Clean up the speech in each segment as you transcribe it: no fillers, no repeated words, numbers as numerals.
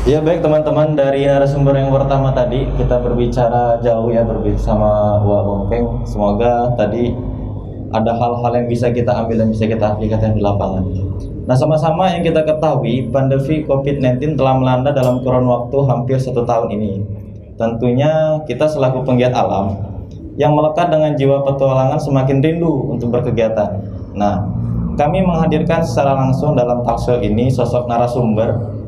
Ya baik teman-teman, dari narasumber yang pertama tadi kita berbicara jauh ya bersama Wak Bongkeng. Semoga tadi ada hal-hal yang bisa kita ambil dan bisa kita aplikasikan di lapangan. Nah, sama-sama yang kita ketahui, pandemi COVID-19 telah melanda dalam kurun waktu hampir 1 tahun ini. Tentunya kita selaku penggiat alam yang melekat dengan jiwa petualangan semakin rindu untuk berkegiatan. Nah, kami menghadirkan secara langsung dalam talkshow ini sosok narasumber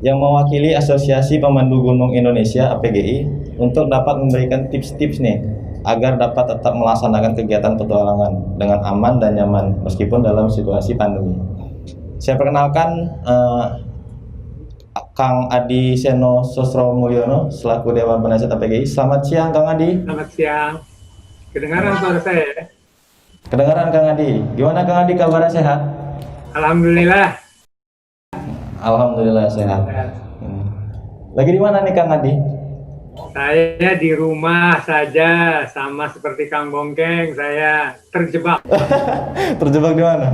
yang mewakili Asosiasi Pemandu Gunung Indonesia (APGI) untuk dapat memberikan tips-tips nih agar dapat tetap melaksanakan kegiatan petualangan dengan aman dan nyaman meskipun dalam situasi pandemi. Saya perkenalkan Kang Adi Seno Sosro Mulyono selaku Dewan Penasihat APGI. Selamat siang Kang Adi. Selamat siang. Kedengaran suara saya ya? Kedengaran Kang Adi. Gimana Kang Adi, kabarnya sehat? Alhamdulillah. Alhamdulillah sehat. Lagi di mana nih Kang Adi? Saya di rumah saja, sama seperti Kang Bongkeng, saya terjebak. Terjebak di mana?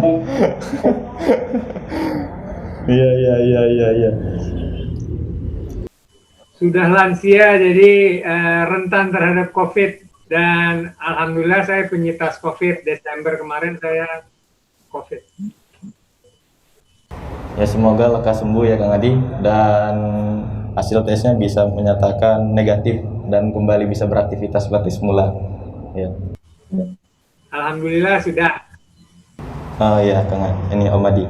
Iya iya iya iya iya. Sudah lansia, jadi rentan terhadap COVID. Dan Alhamdulillah saya penyintas COVID. Desember kemarin saya COVID. Ya semoga lekas sembuh ya Kang Adi dan hasil tesnya bisa menyatakan negatif dan kembali bisa beraktivitas seperti semula. Ya. Alhamdulillah sudah. Oh ya Kang Adi, ini Om Adi.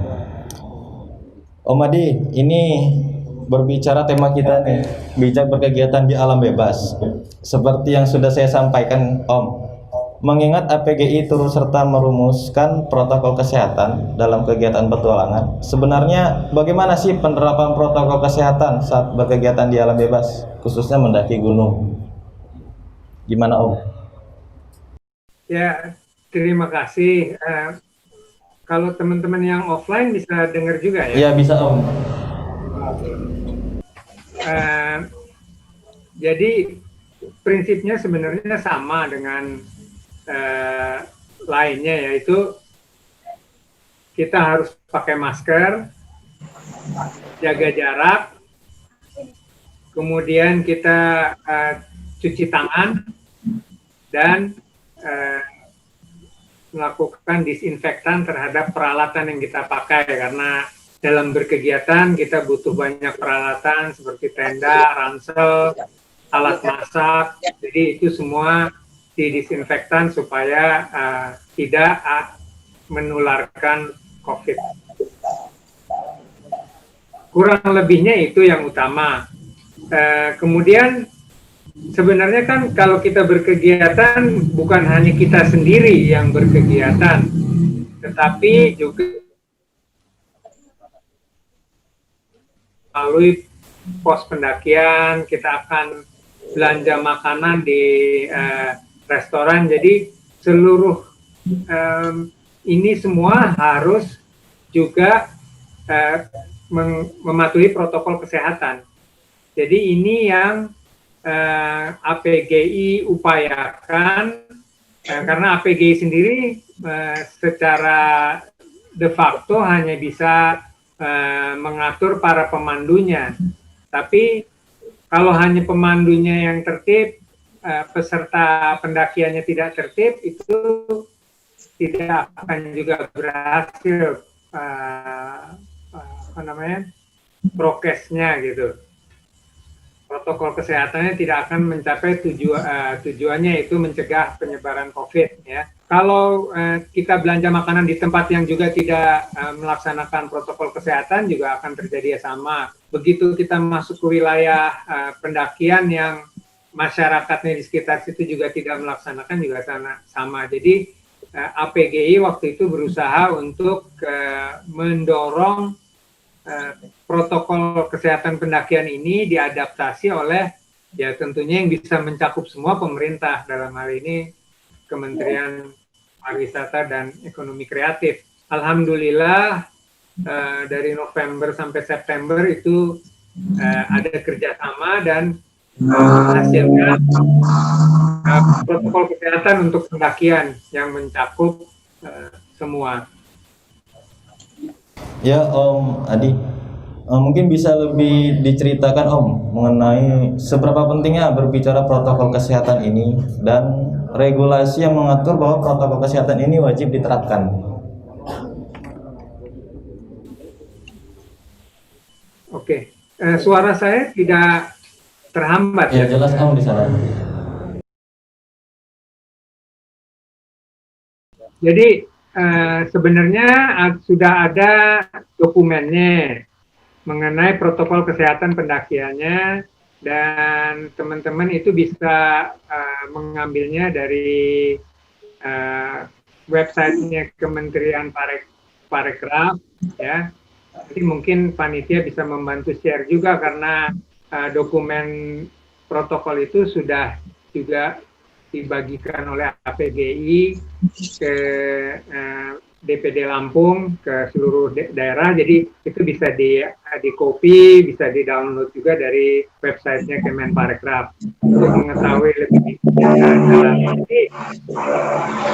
Om Adi, ini berbicara tema kita nih, bijak berkegiatan di alam bebas. Seperti yang sudah saya sampaikan Om, mengingat APGI turut serta merumuskan protokol kesehatan dalam kegiatan petualangan, sebenarnya bagaimana sih penerapan protokol kesehatan saat berkegiatan di alam bebas, khususnya mendaki gunung? Gimana Om? Ya, terima kasih. Kalau teman-teman yang offline bisa dengar juga ya? Iya bisa Om. Jadi prinsipnya sebenarnya sama dengan lainnya, yaitu kita harus pakai masker, jaga jarak, kemudian kita cuci tangan dan melakukan disinfektan terhadap peralatan yang kita pakai, karena dalam berkegiatan kita butuh banyak peralatan seperti tenda, ransel, alat masak. Jadi itu semua didisinfektan supaya tidak menularkan COVID. Kurang lebihnya itu yang utama. Kemudian sebenarnya kan kalau kita berkegiatan bukan hanya kita sendiri yang berkegiatan, tetapi juga melalui pos pendakian kita akan belanja makanan di restoran. Jadi seluruh ini semua harus juga mematuhi protokol kesehatan. Jadi ini yang APGI upayakan, karena APGI sendiri secara de facto hanya bisa mengatur para pemandunya. Tapi kalau hanya pemandunya yang tertib, peserta pendakiannya tidak tertib, itu tidak akan juga berhasil prokesnya gitu. Protokol kesehatannya tidak akan mencapai tujuannya, yaitu mencegah penyebaran COVID ya. Kalau kita belanja makanan di tempat yang juga tidak melaksanakan protokol kesehatan juga akan terjadi sama. Begitu kita masuk ke wilayah pendakian yang masyarakatnya di sekitar situ juga tidak melaksanakan juga sama. Jadi APGI waktu itu berusaha untuk mendorong protokol kesehatan pendakian ini diadaptasi oleh ya tentunya yang bisa mencakup semua pemerintah, dalam hal ini Kementerian Pariwisata dan Ekonomi Kreatif. Alhamdulillah dari November sampai September itu ada kerjasama dan hasilnya protokol kesehatan untuk pendakian yang mencakup semua. Ya Om Adi, Mungkin bisa lebih diceritakan Om mengenai seberapa pentingnya berbicara protokol kesehatan ini dan regulasi yang mengatur bahwa protokol kesehatan ini wajib diterapkan. Oke, suara saya tidak terhambat Ya ya? jelas Om di sana. Jadi sebenarnya sudah ada dokumennya mengenai protokol kesehatan pendakiannya, dan teman-teman itu bisa mengambilnya dari websitenya Kementerian Parekraf ya. Jadi mungkin panitia bisa membantu share juga karena dokumen protokol itu sudah juga dibagikan oleh APGI ke DPD Lampung ke seluruh daerah, jadi itu bisa di copy, bisa di download juga dari websitenya Kemenparekraf untuk mengetahui lebih dalam. Jadi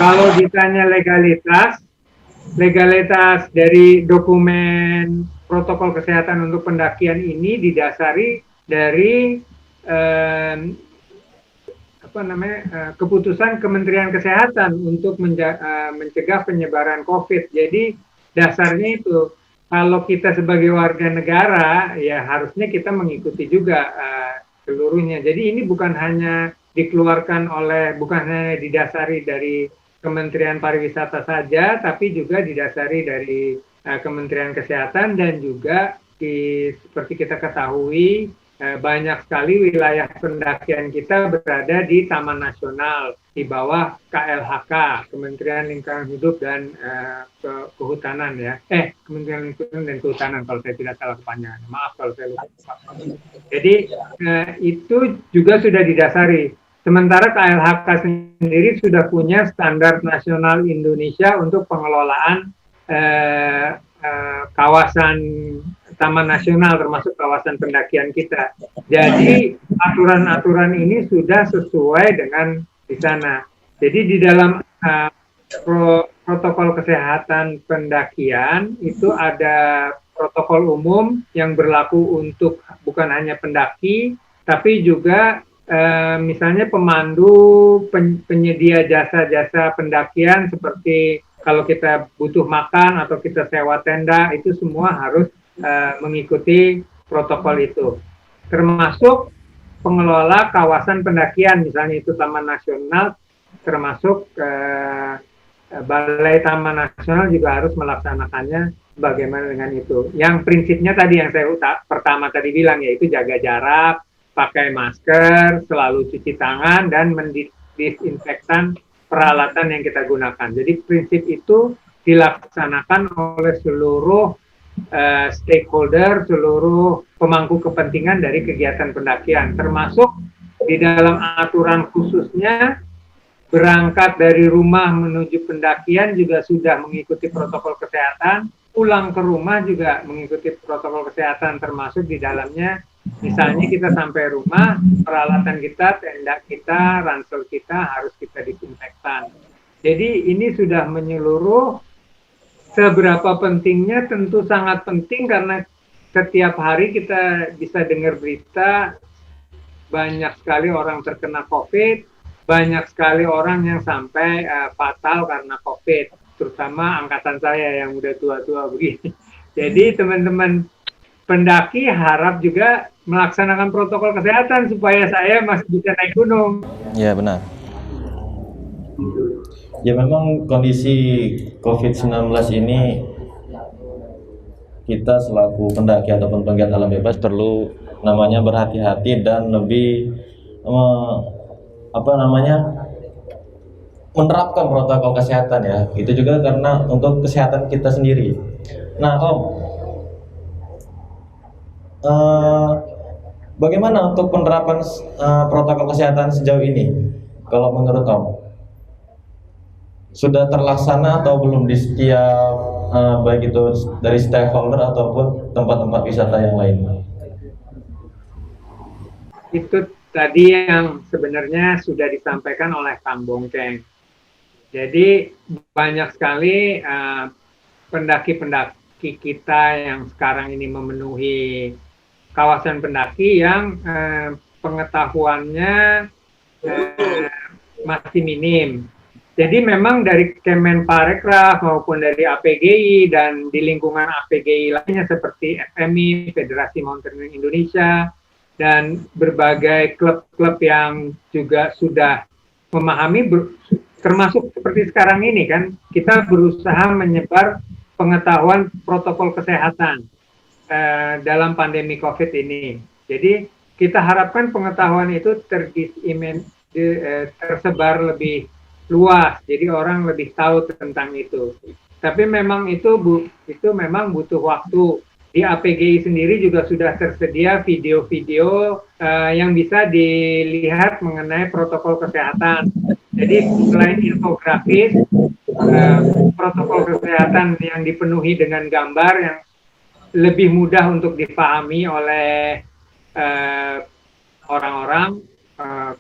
kalau ditanya legalitas dari dokumen protokol kesehatan untuk pendakian ini didasari dari keputusan Kementerian Kesehatan untuk mencegah penyebaran COVID. Jadi dasarnya itu kalau kita sebagai warga negara ya harusnya kita mengikuti juga seluruhnya. Jadi ini bukan hanya bukan hanya didasari dari Kementerian Pariwisata saja, tapi juga didasari dari Kementerian Kesehatan, dan juga seperti kita ketahui banyak sekali wilayah pendakian kita berada di Taman Nasional di bawah KLHK, Kementerian Lingkungan Hidup dan Kehutanan ya. Kementerian Lingkungan dan Kehutanan kalau saya tidak salah kepanjangan. Maaf kalau saya lupa. Jadi itu juga sudah didasari. Sementara KLHK sendiri sudah punya standar nasional Indonesia untuk pengelolaan kawasan Taman Nasional termasuk kawasan pendakian kita. Jadi aturan-aturan ini sudah sesuai dengan di sana. Jadi di dalam protokol kesehatan pendakian itu ada protokol umum yang berlaku untuk bukan hanya pendaki, tapi juga misalnya pemandu, penyedia jasa-jasa pendakian seperti kalau kita butuh makan atau kita sewa tenda, itu semua harus mengikuti protokol itu. Termasuk pengelola kawasan pendakian, misalnya itu Taman Nasional, termasuk Balai Taman Nasional juga harus melaksanakannya bagaimana dengan itu. Yang prinsipnya tadi yang saya pertama tadi bilang, yaitu jaga jarak, pakai masker, selalu cuci tangan, dan mendisinfektan peralatan yang kita gunakan. Jadi prinsip itu dilaksanakan oleh seluruh stakeholder, seluruh pemangku kepentingan dari kegiatan pendakian, termasuk di dalam aturan khususnya berangkat dari rumah menuju pendakian juga sudah mengikuti protokol kesehatan, pulang ke rumah juga mengikuti protokol kesehatan, termasuk di dalamnya misalnya kita sampai rumah, peralatan kita, tenda kita, ransel kita harus kita disinfektan. Jadi ini sudah menyeluruh. Seberapa pentingnya? Tentu sangat penting, karena setiap hari kita bisa dengar berita banyak sekali orang terkena COVID, banyak sekali orang yang sampai fatal karena COVID, terutama angkatan saya yang udah tua-tua begini. Jadi teman-teman pendaki harap juga melaksanakan protokol kesehatan supaya saya masih bisa naik gunung. Ya benar. Ya memang kondisi COVID-19 ini kita selaku pendaki ataupun penggiat alam bebas perlu namanya berhati-hati dan lebih menerapkan protokol kesehatan ya. Itu juga karena untuk kesehatan kita sendiri. Nah Om, bagaimana untuk penerapan protokol kesehatan sejauh ini? Kalau menurut Om, sudah terlaksana atau belum di setiap baik itu dari stakeholder ataupun tempat-tempat wisata yang lain? Itu tadi yang sebenarnya sudah disampaikan oleh Kang Bongkeng. Jadi banyak sekali pendaki-pendaki pendaki kita yang sekarang ini memenuhi kawasan pendaki yang pengetahuannya masih minim. Jadi memang dari Kemenparekraf maupun dari APGI dan di lingkungan APGI lainnya seperti FMI, Federasi Mountaineering Indonesia, dan berbagai klub-klub yang juga sudah memahami, termasuk seperti sekarang ini kan, kita berusaha menyebar pengetahuan protokol kesehatan dalam pandemi COVID ini. Jadi kita harapkan pengetahuan itu tersebar lebih luas, jadi orang lebih tahu tentang itu. Tapi memang itu memang butuh waktu. Di APGI sendiri juga sudah tersedia video-video yang bisa dilihat mengenai protokol kesehatan. Jadi selain infografis, protokol kesehatan yang dipenuhi dengan gambar yang lebih mudah untuk dipahami oleh orang-orang,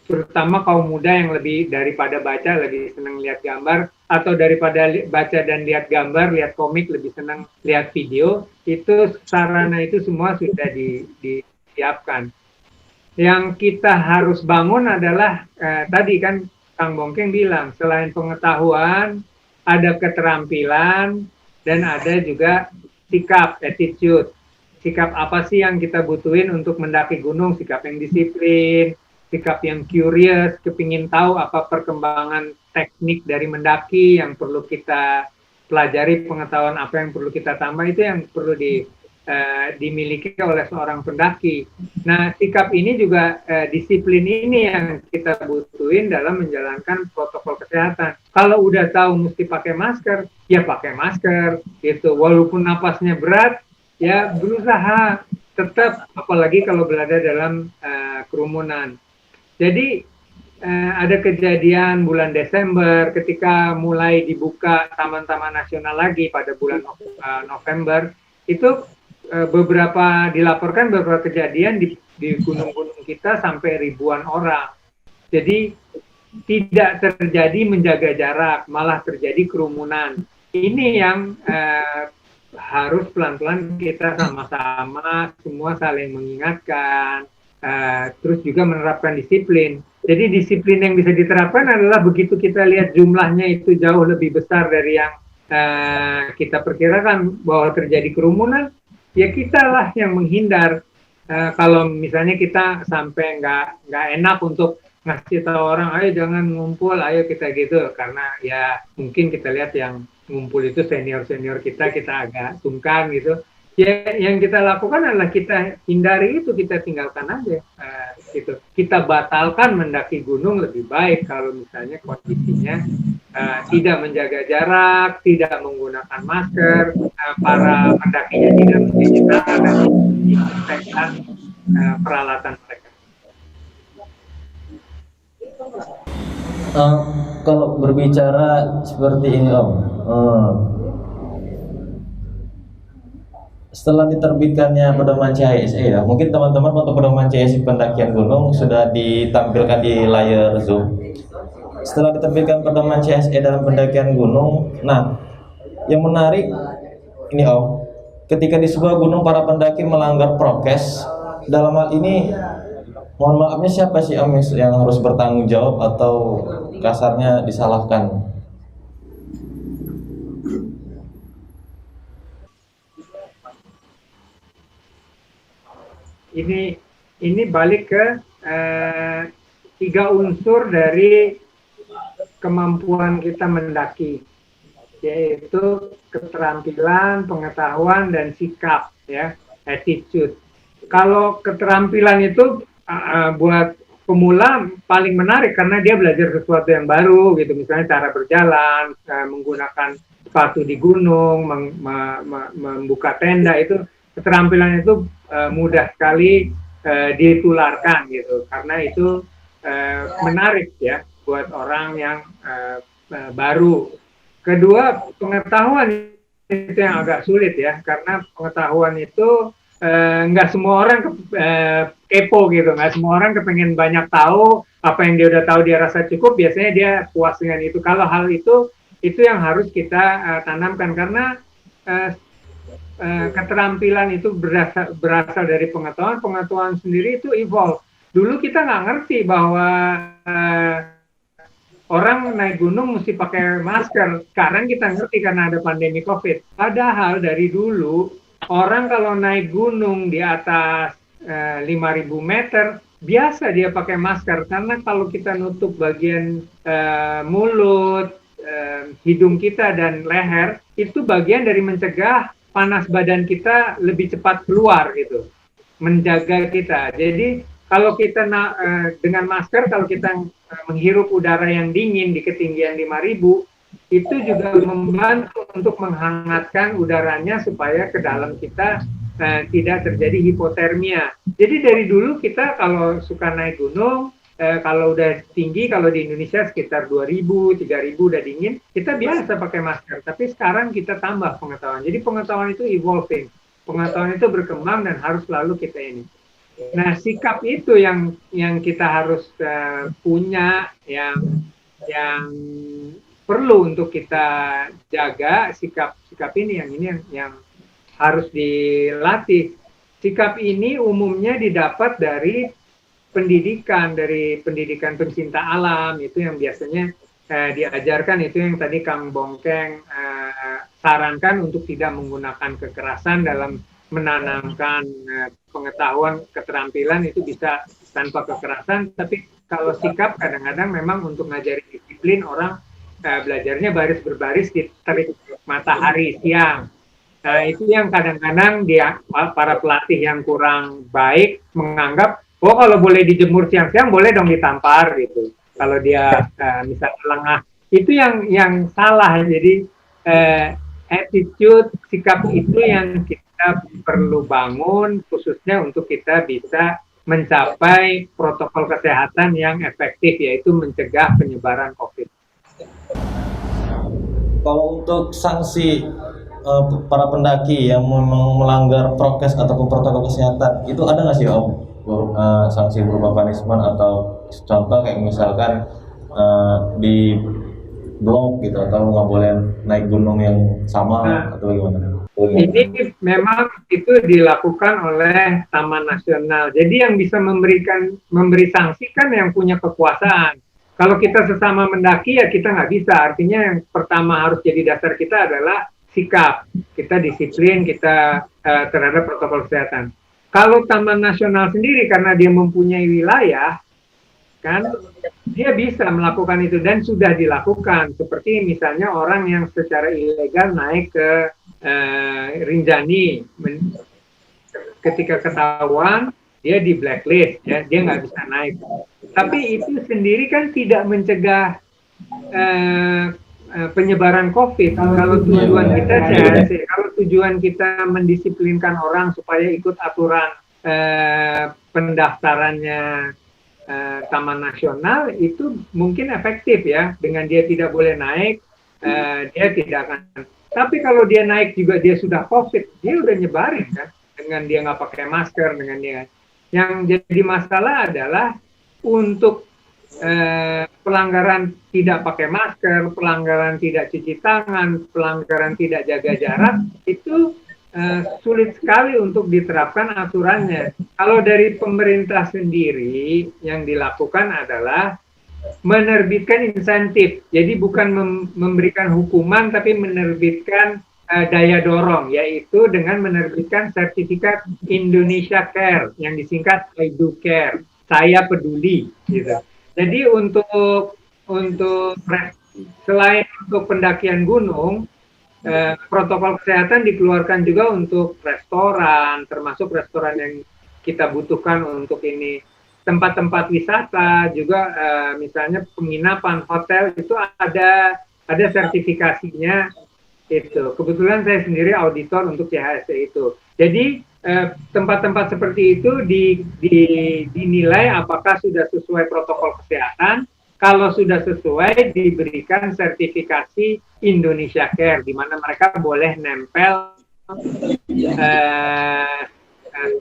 terutama kaum muda yang lebih daripada baca lebih senang lihat gambar, atau daripada baca dan lihat gambar, lihat komik lebih senang lihat video. Itu sarana itu semua sudah disiapkan. Yang kita harus bangun adalah tadi kan Kang Bongkeng bilang, selain pengetahuan ada keterampilan dan ada juga sikap, attitude. Sikap apa sih yang kita butuhin untuk mendaki gunung? Sikap yang disiplin, sikap yang curious, kepingin tahu apa perkembangan teknik dari mendaki yang perlu kita pelajari, pengetahuan apa yang perlu kita tambah, itu yang perlu dimiliki oleh seorang pendaki. Nah, sikap ini juga disiplin ini yang kita butuhin dalam menjalankan protokol kesehatan. Kalau udah tahu mesti pakai masker, ya pakai masker, gitu. Walaupun napasnya berat, ya berusaha tetap, apalagi kalau berada dalam kerumunan. Jadi ada kejadian bulan Desember ketika mulai dibuka taman-taman nasional lagi pada bulan November, itu dilaporkan beberapa kejadian di gunung-gunung kita sampai ribuan orang. Jadi tidak terjadi menjaga jarak, malah terjadi kerumunan. Ini yang harus pelan-pelan kita sama-sama semua saling mengingatkan, terus juga menerapkan disiplin. Jadi disiplin yang bisa diterapkan adalah begitu kita lihat jumlahnya itu jauh lebih besar dari yang kita perkirakan bahwa terjadi kerumunan, ya kitalah yang menghindar. Kalau misalnya kita sampai nggak enak untuk ngasih tahu orang, ayo jangan ngumpul, ayo kita gitu, karena ya mungkin kita lihat yang ngumpul itu senior-senior kita agak sungkan gitu. Ya, yang kita lakukan adalah kita hindari itu, kita tinggalkan aja, gitu. Kita batalkan mendaki gunung lebih baik kalau misalnya kondisinya tidak menjaga jarak, tidak menggunakan masker, para pendakinya tidak mencuci tangan dan disinfektan peralatan mereka. Kalau berbicara seperti ini Om, setelah diterbitkannya pedoman CHSE ya, mungkin teman-teman untuk pedoman CHSE pendakian gunung sudah ditampilkan di layar Zoom. Setelah diterbitkan pedoman CHSE dalam pendakian gunung, nah yang menarik ini Om, ketika di sebuah gunung para pendaki melanggar prokes, dalam hal ini mohon maafnya siapa sih Om yang harus bertanggung jawab atau kasarnya disalahkan? Ini balik ke 3 unsur dari kemampuan kita mendaki, yaitu keterampilan, pengetahuan, dan sikap, ya, attitude. Kalau keterampilan itu buat pemula paling menarik karena dia belajar sesuatu yang baru, gitu, misalnya cara berjalan, menggunakan sepatu di gunung, membuka tenda, itu keterampilan itu mudah sekali ditularkan, gitu, karena itu menarik ya buat orang yang baru. Kedua, pengetahuan itu yang agak sulit ya, karena pengetahuan itu nggak semua orang kepo gitu, nggak semua orang kepengen banyak tahu, apa yang dia udah tahu dia rasa cukup, biasanya dia puas dengan itu. Kalau hal itu yang harus kita tanamkan, karena keterampilan itu berasal dari pengetahuan, pengetahuan sendiri itu evolve. Dulu kita nggak ngerti bahwa orang naik gunung mesti pakai masker. Sekarang kita ngerti karena ada pandemi COVID. Padahal dari dulu orang kalau naik gunung di atas 5.000 meter biasa dia pakai masker karena kalau kita nutup bagian mulut, hidung kita dan leher itu bagian dari mencegah panas badan kita lebih cepat keluar gitu, menjaga kita. Jadi kalau kita dengan masker, kalau kita menghirup udara yang dingin di ketinggian 5.000, itu juga membantu untuk menghangatkan udaranya supaya ke dalam kita tidak terjadi hipotermia. Jadi dari dulu kita kalau suka naik gunung, kalau udah tinggi, kalau di Indonesia sekitar 2.000, 3.000 udah dingin, kita biasa pakai masker. Tapi sekarang kita tambah pengetahuan. Jadi pengetahuan itu evolving. Pengetahuan itu berkembang dan harus selalu kita ini. Nah, sikap itu yang kita harus punya, yang perlu untuk kita jaga, sikap ini yang harus dilatih. Sikap ini umumnya didapat dari pendidikan pencinta alam, itu yang biasanya diajarkan, itu yang tadi Kang Bongkeng sarankan untuk tidak menggunakan kekerasan dalam menanamkan pengetahuan, keterampilan itu bisa tanpa kekerasan. Tapi kalau sikap kadang-kadang memang untuk ngajari disiplin, orang belajarnya baris berbaris di terik matahari siang. Nah, itu yang kadang-kadang dia para pelatih yang kurang baik menganggap, oh kalau boleh dijemur siang-siang boleh dong ditampar gitu. Kalau dia misalnya lengah, itu yang salah. Jadi attitude, sikap itu yang kita perlu bangun khususnya untuk kita bisa mencapai protokol kesehatan yang efektif, yaitu mencegah penyebaran COVID. Kalau untuk sanksi para pendaki yang memang melanggar prokes ataupun protokol kesehatan, itu ada nggak sih Om? Sanksi berupa punishment atau contoh kayak misalkan di blok gitu, atau nggak boleh naik gunung yang sama atau bagaimana? Ini memang itu dilakukan oleh Taman Nasional. Jadi yang bisa memberi sanksi kan yang punya kekuasaan. Kalau kita sesama mendaki ya kita nggak bisa. Artinya yang pertama harus jadi dasar kita adalah sikap. Kita disiplin, kita terhadap protokol kesehatan. Kalau Taman Nasional sendiri karena dia mempunyai wilayah, kan dia bisa melakukan itu dan sudah dilakukan. Seperti misalnya orang yang secara ilegal naik ke Rinjani, ketika ketahuan dia di blacklist, ya dia nggak bisa naik. Tapi itu sendiri kan tidak mencegah penyebaran COVID. Kalau tujuan kita kalau tujuan kita mendisiplinkan orang supaya ikut aturan pendaftarannya Taman Nasional, itu mungkin efektif ya. Dengan dia tidak boleh naik, dia tidak akan. Tapi kalau dia naik juga dia sudah COVID, dia udah nyebarin kan. Dengan dia nggak pakai masker, dengan dia. Yang jadi masalah adalah untuk pelanggaran tidak pakai masker, pelanggaran tidak cuci tangan, pelanggaran tidak jaga jarak, itu sulit sekali untuk diterapkan aturannya. Kalau dari pemerintah sendiri yang dilakukan adalah menerbitkan insentif. Jadi bukan memberikan hukuman, tapi menerbitkan daya dorong, yaitu dengan menerbitkan sertifikat Indonesia Care yang disingkat I Do Care, saya peduli gitu. Jadi untuk selain untuk pendakian gunung, protokol kesehatan dikeluarkan juga untuk restoran, termasuk restoran yang kita butuhkan untuk ini, tempat-tempat wisata juga, misalnya penginapan, hotel itu ada sertifikasinya itu. Kebetulan saya sendiri auditor untuk CHSE itu. Jadi tempat-tempat seperti itu dinilai apakah sudah sesuai protokol kesehatan. Kalau sudah sesuai, diberikan sertifikasi Indonesia Care, di mana mereka boleh nempel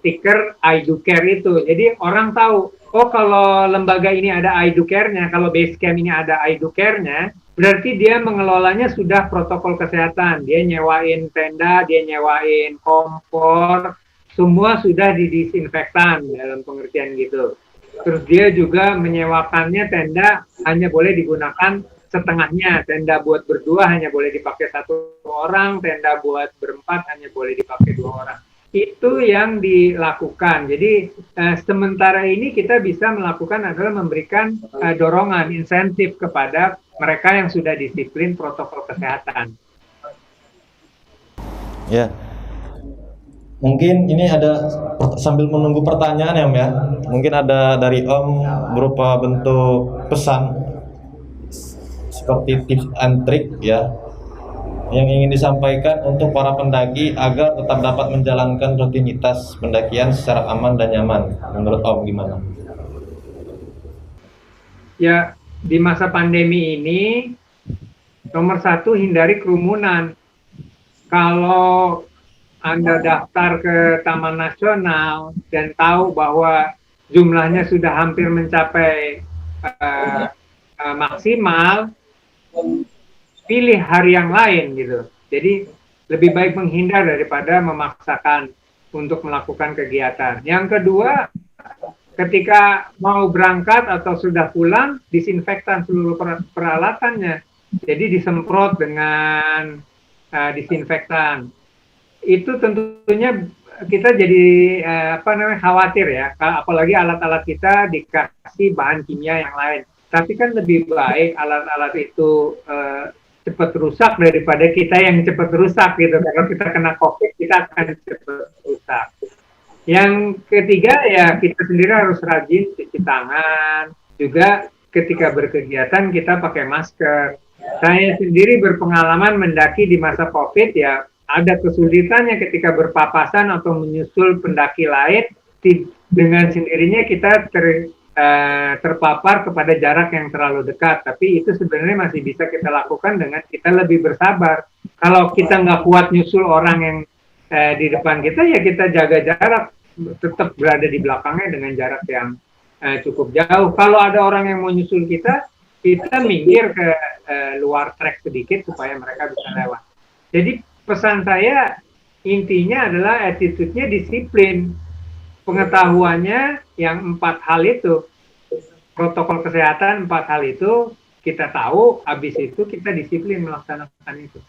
stiker I Do Care itu. Jadi orang tahu, oh kalau lembaga ini ada I Do Care-nya, kalau Basecamp ini ada I Do Care-nya, berarti dia mengelolanya sudah protokol kesehatan. Dia nyewain tenda, dia nyewain kompor, semua sudah didisinfektan dalam pengertian gitu. Terus dia juga menyewakannya tenda hanya boleh digunakan setengahnya. Tenda buat berdua hanya boleh dipakai satu orang, tenda buat berempat hanya boleh dipakai dua orang. Itu yang dilakukan. Jadi sementara ini kita bisa melakukan adalah memberikan dorongan, insentif kepada mereka yang sudah disiplin protokol kesehatan. Ya, mungkin ini ada sambil menunggu pertanyaan ya Om ya. Mungkin ada dari Om berupa bentuk pesan seperti tips and trick ya yang ingin disampaikan untuk para pendaki agar tetap dapat menjalankan rutinitas pendakian secara aman dan nyaman. Menurut Om gimana? Ya, di masa pandemi ini nomor satu hindari kerumunan. Kalau Anda daftar ke Taman Nasional dan tahu bahwa jumlahnya sudah hampir mencapai maksimal, pilih hari yang lain gitu. Jadi lebih baik menghindar daripada memaksakan untuk melakukan kegiatan. Yang kedua, ketika mau berangkat atau sudah pulang, disinfektan seluruh peralatannya. Jadi disemprot dengan disinfektan. Itu tentunya kita jadi khawatir ya, apalagi alat-alat kita dikasih bahan kimia yang lain. Tapi kan lebih baik alat-alat itu cepat rusak daripada kita yang cepat rusak gitu. Kalau kita kena COVID, kita akan cepat rusak. Yang ketiga ya kita sendiri harus rajin cuci tangan. Juga ketika berkegiatan kita pakai masker. Saya sendiri berpengalaman mendaki di masa COVID ya, ada kesulitannya ketika berpapasan atau menyusul pendaki lain, dengan sendirinya kita terpapar kepada jarak yang terlalu dekat. Tapi itu sebenarnya masih bisa kita lakukan dengan kita lebih bersabar. Kalau kita nggak kuat nyusul orang yang di depan kita, ya kita jaga jarak, tetap berada di belakangnya dengan jarak yang cukup jauh. Kalau ada orang yang mau nyusul kita minggir ke luar trek sedikit supaya mereka bisa lewat. Jadi pesan saya intinya adalah attitude-nya disiplin. Pengetahuannya yang 4 hal itu, protokol kesehatan 4 hal itu kita tahu, habis itu kita disiplin melaksanakan itu.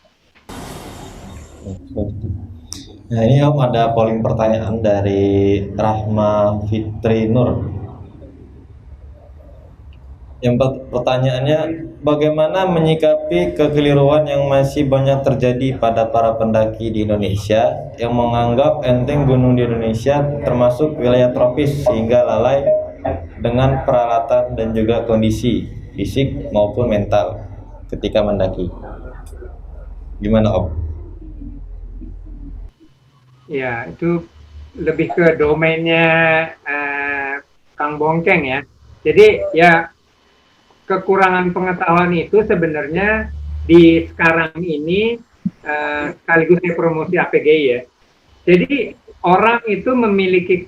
Nah ini Om ada polling pertanyaan dari Rahma Fitri Nur. Yang pertanyaannya, bagaimana menyikapi kekeliruan yang masih banyak terjadi pada para pendaki di Indonesia yang menganggap enteng gunung di Indonesia termasuk wilayah tropis sehingga lalai dengan peralatan dan juga kondisi fisik maupun mental ketika mendaki. Gimana Om? Ya, itu lebih ke domainnya Kang Bongkeng ya. Jadi ya kekurangan pengetahuan itu sebenarnya di sekarang ini sekaligus promosi APGI ya. Jadi orang itu memiliki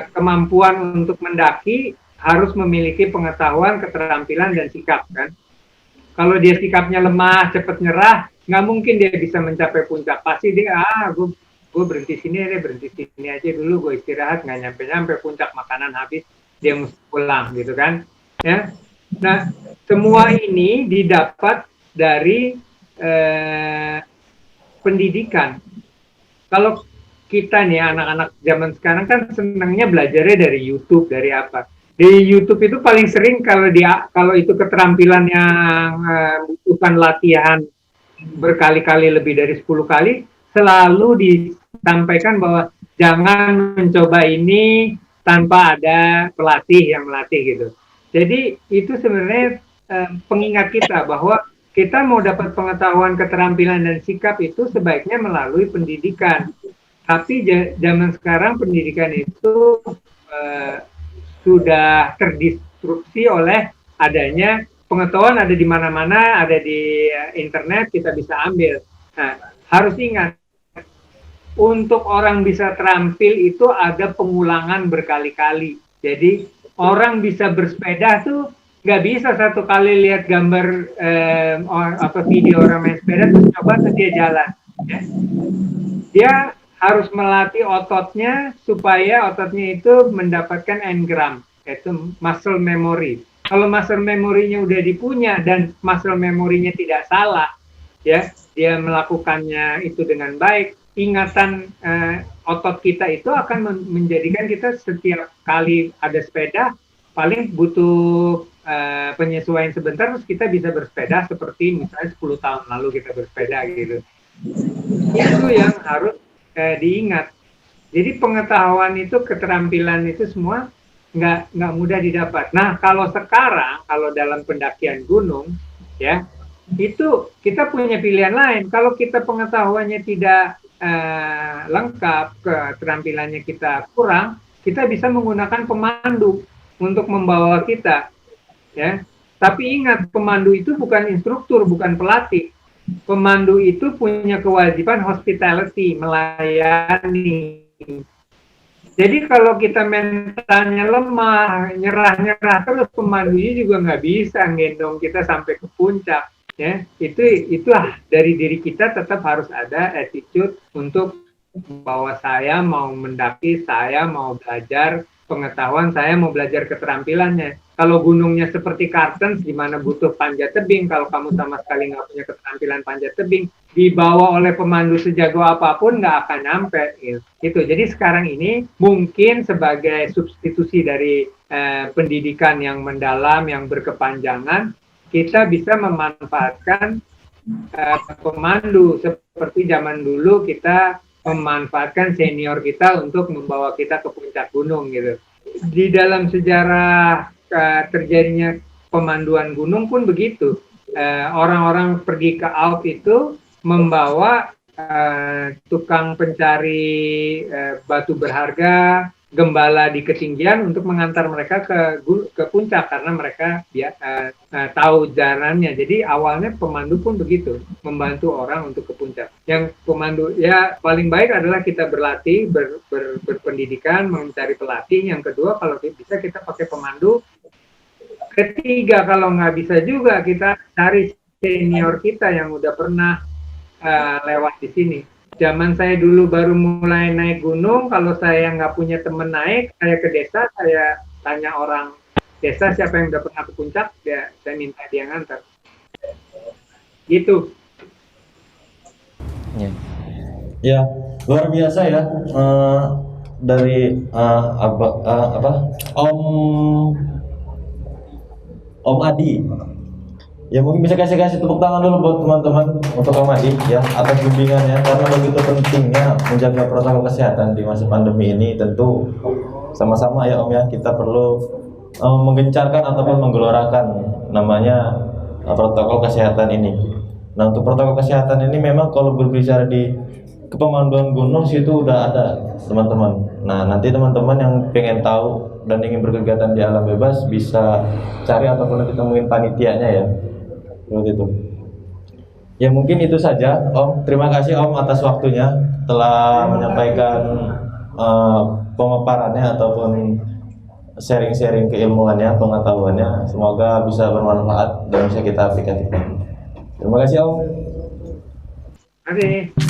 kemampuan untuk mendaki harus memiliki pengetahuan, keterampilan dan sikap kan. Kalau dia sikapnya lemah, cepat nyerah, nggak mungkin dia bisa mencapai puncak. Pasti dia gue berhenti sini aja dulu, gue istirahat, nggak nyampe puncak, makanan habis, dia mesti pulang gitu kan ya. Nah, semua ini didapat dari pendidikan. Kalau kita nih anak-anak zaman sekarang kan senangnya belajarnya dari YouTube, dari apa? Di YouTube itu paling sering kalau itu keterampilan yang membutuhkan latihan berkali-kali lebih dari 10 kali, selalu disampaikan bahwa jangan mencoba ini tanpa ada pelatih yang melatih gitu. Jadi itu sebenarnya pengingat kita bahwa kita mau dapat pengetahuan, keterampilan, dan sikap itu sebaiknya melalui pendidikan. Tapi zaman sekarang pendidikan itu sudah terdistrupsi oleh adanya pengetahuan ada di mana-mana, ada di internet, kita bisa ambil. Nah, harus ingat, untuk orang bisa terampil itu ada pengulangan berkali-kali. Jadi orang bisa bersepeda tuh nggak bisa satu kali lihat gambar atau video orang main sepeda terus coba terus dia jalan. Ya. Dia harus melatih ototnya supaya ototnya itu mendapatkan engram, yaitu muscle memory. Kalau muscle memorinya udah dipunya dan muscle memorinya tidak salah, ya dia melakukannya itu dengan baik, ingatan otot kita itu akan menjadikan kita setiap kali ada sepeda paling butuh penyesuaian sebentar terus kita bisa bersepeda seperti misalnya 10 tahun lalu kita bersepeda gitu. Itu yang harus diingat. Jadi pengetahuan itu, keterampilan itu semua nggak mudah didapat. Nah kalau sekarang, kalau dalam pendakian gunung, ya itu kita punya pilihan lain. Kalau kita pengetahuannya tidak lengkap, keterampilannya kita kurang, kita bisa menggunakan pemandu untuk membawa kita. Ya, tapi ingat pemandu itu bukan instruktur, bukan pelatih. Pemandu itu punya kewajiban hospitality, melayani. Jadi kalau kita mentalnya lemah, nyerah terus, pemandunya juga nggak bisa gendong kita sampai ke puncak. Ya, itulah dari diri kita tetap harus ada attitude untuk bahwa saya mau mendaki, saya mau belajar pengetahuan, saya mau belajar keterampilannya. Kalau gunungnya seperti Kartens, di mana butuh panjat tebing, kalau kamu sama sekali nggak punya keterampilan panjat tebing, dibawa oleh pemandu sejago apapun nggak akan nyampe. Gitu. Jadi sekarang ini mungkin sebagai substitusi dari pendidikan yang mendalam, yang berkepanjangan, kita bisa memanfaatkan pemandu seperti zaman dulu kita memanfaatkan senior kita untuk membawa kita ke puncak gunung gitu. Di dalam sejarah terjadinya pemanduan gunung pun begitu. Orang-orang pergi ke Alp itu membawa tukang pencari batu berharga, gembala di ketinggian untuk mengantar mereka ke puncak karena mereka tahu jalannya. Jadi awalnya pemandu pun begitu, membantu orang untuk ke puncak. Yang pemandu ya paling baik adalah kita berlatih, berpendidikan, mencari pelatih. Yang kedua kalau bisa kita pakai pemandu. Ketiga kalau nggak bisa juga kita cari senior kita yang udah pernah lewat di sini. Zaman saya dulu baru mulai naik gunung, kalau saya nggak punya temen naik, saya ke desa, saya tanya orang desa siapa yang udah pernah ke puncak, saya minta dia ngantar. Gitu. Ya, luar biasa ya. Dari Om Adi. Ya mungkin bisa kasih tepuk tangan dulu buat teman-teman untuk Om Adi ya atas bimbingannya, karena begitu pentingnya menjaga protokol kesehatan di masa pandemi ini. Tentu sama-sama ya Om ya, kita perlu menggencarkan ataupun menggelorakan namanya protokol kesehatan ini. Nah untuk protokol kesehatan ini memang kalau berbicara di kepemanduan gunung sih itu udah ada teman-teman. Nah nanti teman-teman yang pengen tahu dan ingin berkegiatan di alam bebas bisa cari ataupun nanti temuin panitianya ya. Seperti itu. Ya mungkin itu saja Om. Terima kasih Om atas waktunya telah menyampaikan pemaparannya ataupun sharing-sharing keilmuannya, pengetahuannya. Semoga bisa bermanfaat dan bisa kita aplikasikan. Terima kasih Om. Oke.